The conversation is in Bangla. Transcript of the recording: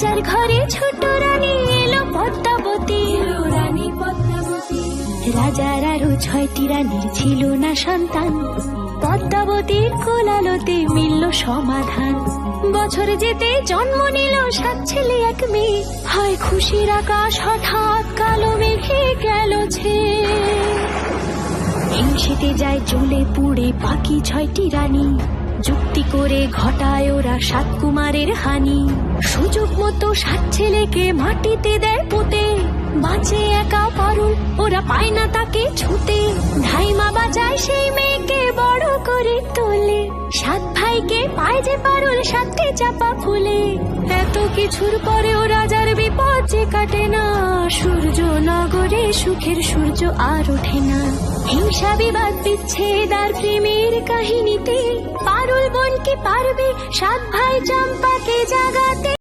রাজার ঘরে ছোট রানী এলো পদ্মাবতী। রাজার আরো 6টি রানীর ছিল না সন্তান, পদ্মাবতীর কোলালোতে মিলল সমাধান। বছর যেতে জন্ম নিল 7 ছেলে 1 মেয়ে, হয় খুশির আকাশ হঠাৎ কালো মেঘে গেল ছেয়ে। হিংসেতে যায় জ্বলে পুড়ে বাকি 6টি রানী, যুক্তি করে ঘটায় ওরা 7 কুমারের হানি। সুযোগ মতো 7 ছেলেকে মাটিতে দেয় পুঁতে, বাঁচে একা পারুল, ওরা পায় না তাকে ছুতে। ধাইমা বাজায় সেই মেয়েকে বড় করে তোলে, 7 ভাইকে পায় যে পারুল 7টি চাপা ফুলে। এত কিছুর পরেও রাজার বিপদ যে কাটে না, সূর্য নগরে সুখের সূর্য আর ওঠে না। হিংসা বিবাদ বিচ্ছেদ আর প্রেমের কাহিনীতে পারুল বোন কি পারবে 7 ভাই চম্পাকে জাগাতে।